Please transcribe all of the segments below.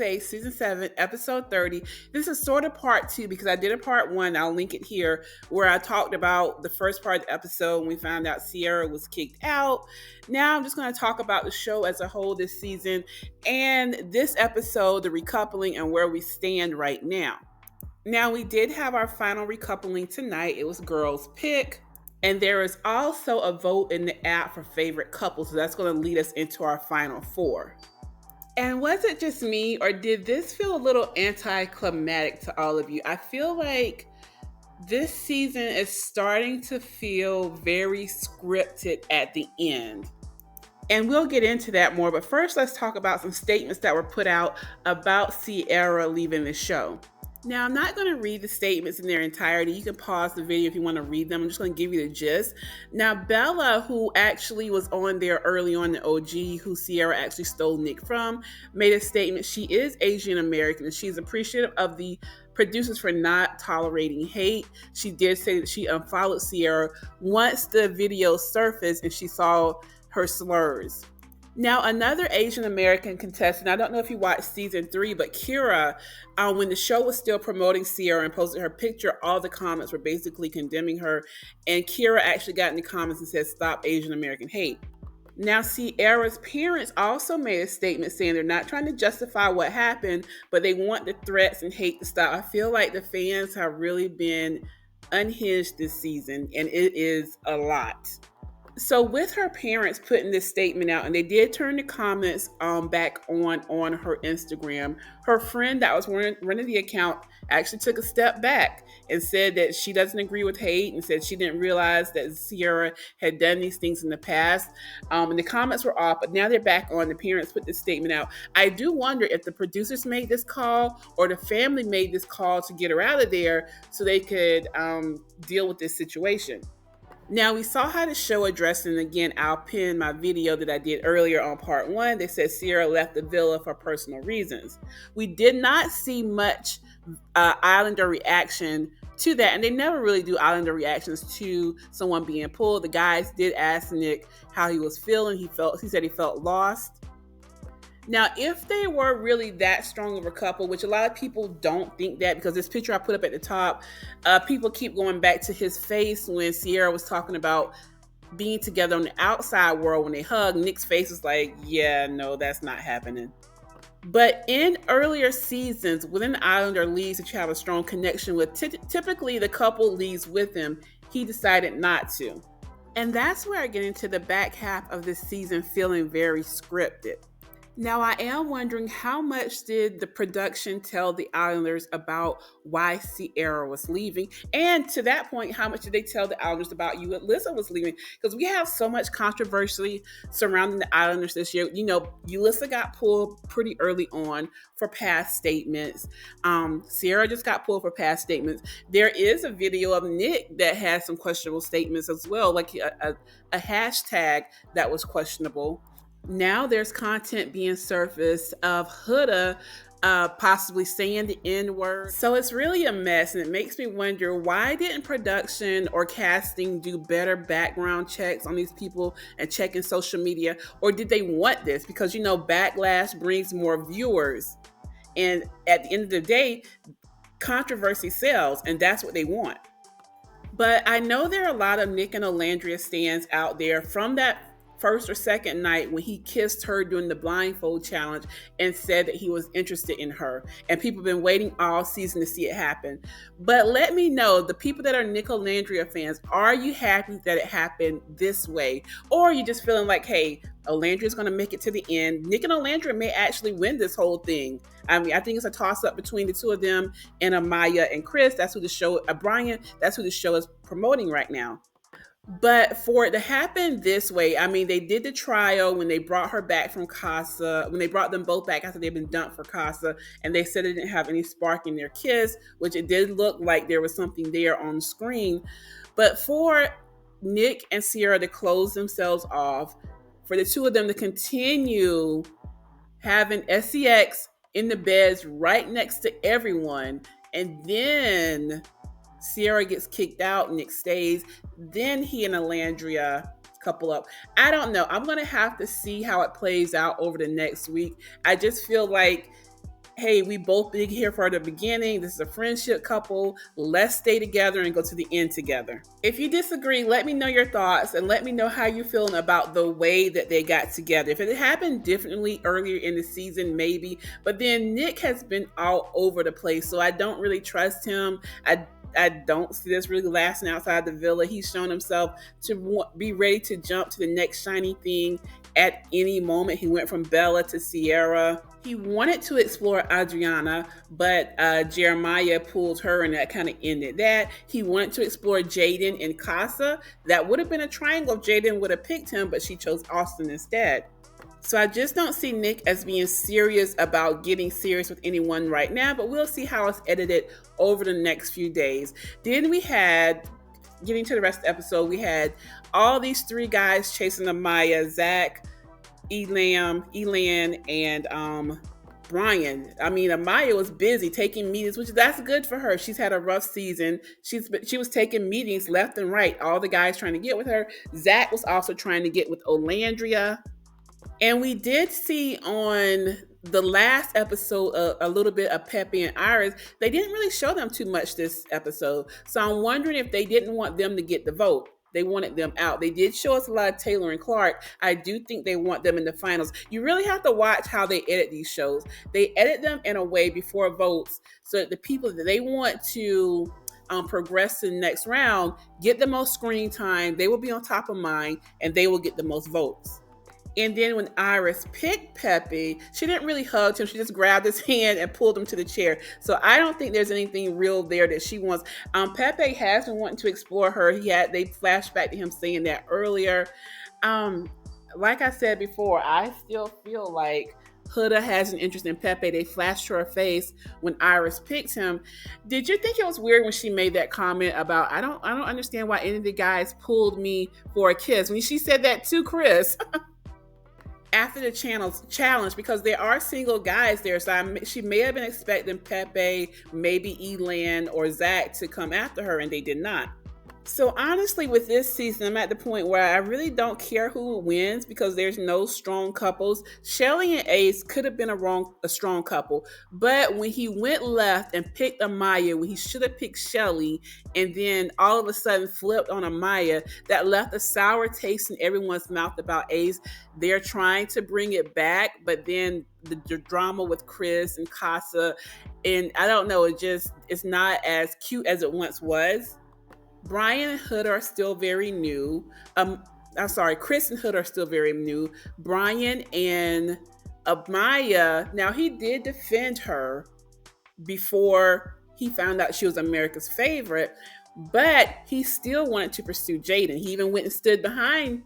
Season 7, Episode 30. This is sort of part 2 because I did a part 1, I'll link it here, where I talked about the first part of the episode when we found out Cierra was kicked out. Now I'm just going to talk about the show as a whole this season and this episode, the recoupling, and where we stand right now. Now, we did have our final recoupling tonight. It was Girls Pick. And there is also a vote in the app for favorite couples. So that's going to lead us into our final 4. And was it just me, or did this feel a little anticlimactic to all of you? I feel like this season is starting to feel very scripted at the end. And we'll get into that more, but first let's talk about some statements that were put out about Cierra leaving the show. Now, I'm not going to read the statements in their entirety. You can pause the video if you want to read them. I'm just going to give you the gist. Now, Bella, who actually was on there early on in OG, who Cierra actually stole Nick from, made a statement. She is Asian American and she's appreciative of the producers for not tolerating hate. She did say that she unfollowed Cierra once the video surfaced and she saw her slurs. Now, another Asian American contestant, I don't know if you watched season 3, but Kira, when the show was still promoting Cierra and posted her picture, all the comments were basically condemning her. And Kira actually got in the comments and said, "Stop Asian American hate." Now, Cierra's parents also made a statement saying they're not trying to justify what happened, but they want the threats and hate to stop. I feel like the fans have really been unhinged this season, and it is a lot. So with her parents putting this statement out, and they did turn the comments back on her Instagram, her friend that was running the account actually took a step back and said that she doesn't agree with hate and said she didn't realize that Cierra had done these things in the past. And the comments were off, but now they're back on. The parents put this statement out. I do wonder if the producers made this call or the family made this call to get her out of there so they could deal with this situation. Now, we saw how the show addressed, and again, I'll pin my video that I did earlier on part 1. They said Cierra left the villa for personal reasons. We did not see much Islander reaction to that, and they never really do Islander reactions to someone being pulled. The guys did ask Nick how he was feeling. He said he felt lost. Now, if they were really that strong of a couple, which a lot of people don't think that, because this picture I put up at the top, people keep going back to his face when Cierra was talking about being together on the outside world when they hug. Nick's face was like, yeah, no, that's not happening. But in earlier seasons, when an Islander leaves that you have a strong connection with, typically the couple leaves with him. He decided not to. And that's where I get into the back half of this season feeling very scripted. Now, I am wondering, how much did the production tell the Islanders about why Cierra was leaving? And to that point, how much did they tell the Islanders about Ulissa was leaving? Because we have so much controversy surrounding the Islanders this year. You know, Ulissa got pulled pretty early on for past statements. Cierra just got pulled for past statements. There is a video of Nick that has some questionable statements as well, like a hashtag that was questionable. Now there's content being surfaced of Huda possibly saying the N-word. So it's really a mess, and it makes me wonder, why didn't production or casting do better background checks on these people and checking social media? Or did they want this? Because, you know, backlash brings more viewers. And at the end of the day, controversy sells, and that's what they want. But I know there are a lot of Nick and Olandria stands out there from that first or second night when he kissed her during the blindfold challenge and said that he was interested in her. And people have been waiting all season to see it happen. But let me know, the people that are Nicolandria fans, are you happy that it happened this way? Or are you just feeling like, hey, Olandria's going to make it to the end? Nick and Olandria may actually win this whole thing. I mean, I think it's a toss-up between the two of them and Amaya and Chris. That's who the show, Brian, that's who the show is promoting right now. But for it to happen this way, I mean, they did the trial when they brought her back from Casa, when they brought them both back after they'd been dumped for Casa, and they said they didn't have any spark in their kiss, which it did look like there was something there on the screen. But for Nick and Cierra to close themselves off, for the two of them to continue having sex in the beds right next to everyone, and then Cierra gets kicked out, Nick stays, then he and Alandria couple up. I don't know. I'm going to have to see how it plays out over the next week. I just feel like hey, we both been here for the beginning. This is a friendship couple. Let's stay together and go to the end together. If you disagree, let me know your thoughts and let me know how you're feeling about the way that they got together. If it happened differently earlier in the season, maybe. But then Nick has been all over the place, so I don't really trust him. I don't see this really lasting outside the villa. He's shown himself to be ready to jump to the next shiny thing at any moment. He went from Bella to Cierra. He wanted to explore Adriana, but Jeremiah pulled her and that kind of ended that. He wanted to explore Jaden and Casa. That would have been a triangle if Jaden would have picked him, but she chose Austin instead. So I just don't see Nick as being serious about getting serious with anyone right now, but we'll see how it's edited over the next few days. Then we had, getting to the rest of the episode, we had all these three guys chasing Amaya: Zach, Elan, and Brian. I mean, Amaya was busy taking meetings, which that's good for her. She's had a rough season. She was taking meetings left and right. All the guys trying to get with her. Zach was also trying to get with Olandria. And we did see on the last episode a little bit of Pepe and Iris. They didn't really show them too much this episode. So I'm wondering if they didn't want them to get the vote. They wanted them out. They did show us a lot of Taylor and Clark. I do think they want them in the finals. You really have to watch how they edit these shows. They edit them in a way before votes so that the people that they want to progress to the next round get the most screen time. They will be on top of mind and they will get the most votes. And then when Iris picked Pepe, she didn't really hug him. She just grabbed his hand and pulled him to the chair. So I don't think there's anything real there that she wants. Pepe has been wanting to explore her. They flashed back to him saying that earlier. Like I said before, I still feel like Huda has an interest in Pepe. They flashed her face when Iris picked him. Did you think it was weird when she made that comment about I don't understand why any of the guys pulled me for a kiss? When she said that to Chris. After the challenge, because there are single guys there, so she may have been expecting Pepe, maybe Elan or Zach to come after her, and they did not. So honestly, with this season, I'm at the point where I really don't care who wins because there's no strong couples. Shelly and Ace could have been a strong couple, but when he went left and picked Amaya, when he should have picked Shelly, and then all of a sudden flipped on Amaya, that left a sour taste in everyone's mouth about Ace. They're trying to bring it back, but then the drama with Chris and Casa, and I don't know, it's not as cute as it once was. Brian and Huda are still very new. Chris and Huda are still very new. Brian and Amaya, now he did defend her before he found out she was America's favorite, but he still wanted to pursue Jaden. He even went and stood behind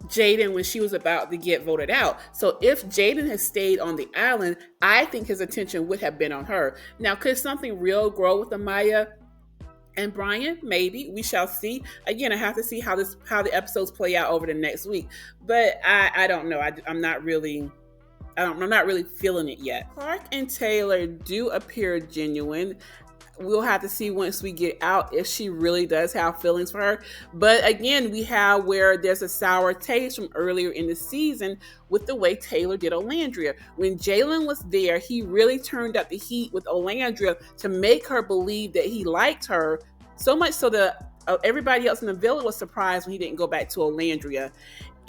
Jaden when she was about to get voted out. So if Jaden had stayed on the island, I think his attention would have been on her. Now, could something real grow with Amaya and Brian? Maybe. We shall see. Again, I have to see how the episodes play out over the next week. But I don't know. I'm not really feeling it yet. Clark and Taylor do appear genuine. We'll have to see once we get out if she really does have feelings for her. But again, we have where there's a sour taste from earlier in the season with the way Taylor did Olandria. When Jalen was there, he really turned up the heat with Olandria to make her believe that he liked her, so much so that everybody else in the villa was surprised when he didn't go back to Olandria.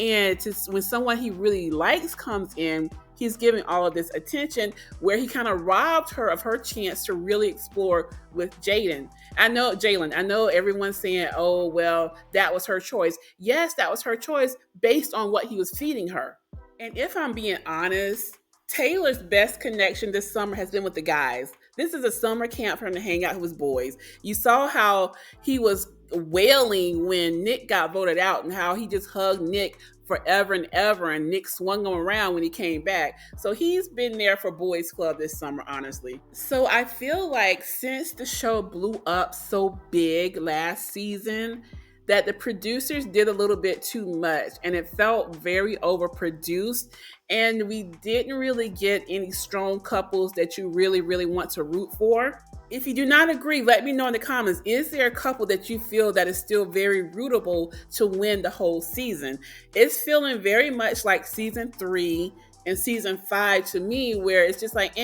And when someone he really likes comes in, he's giving all of this attention where he kind of robbed her of her chance to really explore with Jalen. I know everyone's saying, oh, well, that was her choice. Yes, that was her choice based on what he was feeding her. And if I'm being honest, Taylor's best connection this summer has been with the guys. This is a summer camp for him to hang out with his boys. You saw how he was wailing when Nick got voted out and how he just hugged Nick forever and ever, and Nick swung him around when he came back. So he's been there for Boys Club this summer, honestly. So I feel like since the show blew up so big last season, that the producers did a little bit too much and it felt very overproduced, and we didn't really get any strong couples that you really, really want to root for. If you do not agree, let me know in the comments. Is there a couple that you feel that is still very rootable to win the whole season? It's feeling very much like season 3 and season 5 to me, where it's just like,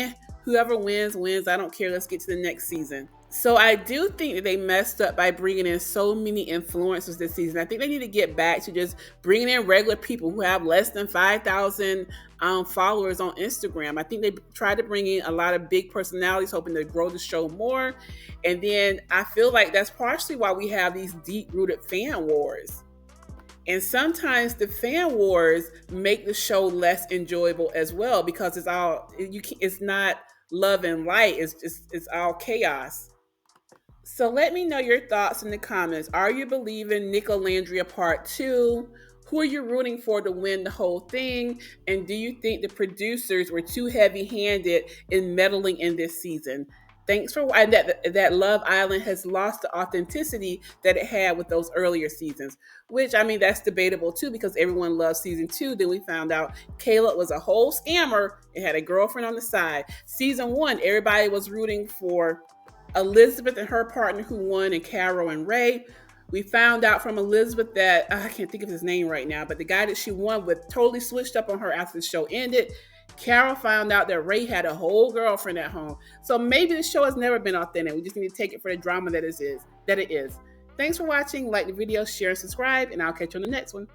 whoever wins, wins. I don't care. Let's get to the next season. So I do think that they messed up by bringing in so many influencers this season. I think they need to get back to just bringing in regular people who have less than 5,000 followers on Instagram. I think they tried to bring in a lot of big personalities, hoping to grow the show more. And then I feel like that's partially why we have these deep-rooted fan wars. And sometimes the fan wars make the show less enjoyable as well because it's not love and light. It's all chaos. So let me know your thoughts in the comments. Are you believing Nicolandria Part 2? Who are you rooting for to win the whole thing? And do you think the producers were too heavy-handed in meddling in this season? Thanks for watching. That Love Island has lost the authenticity that it had with those earlier seasons, which, I mean, that's debatable too because everyone loved season 2. Then we found out Caleb was a whole scammer and had a girlfriend on the side. Season 1, everybody was rooting for Elizabeth and her partner who won, and Carol and Ray. We found out from Elizabeth that I can't think of his name right now, but the guy that she won with totally switched up on her after the show ended. Carol found out that Ray had a whole girlfriend at home. So maybe the show has never been authentic. We just need to take it for the drama that it is. Thanks for watching. Like the video, share, and subscribe, and I'll catch you on the next one.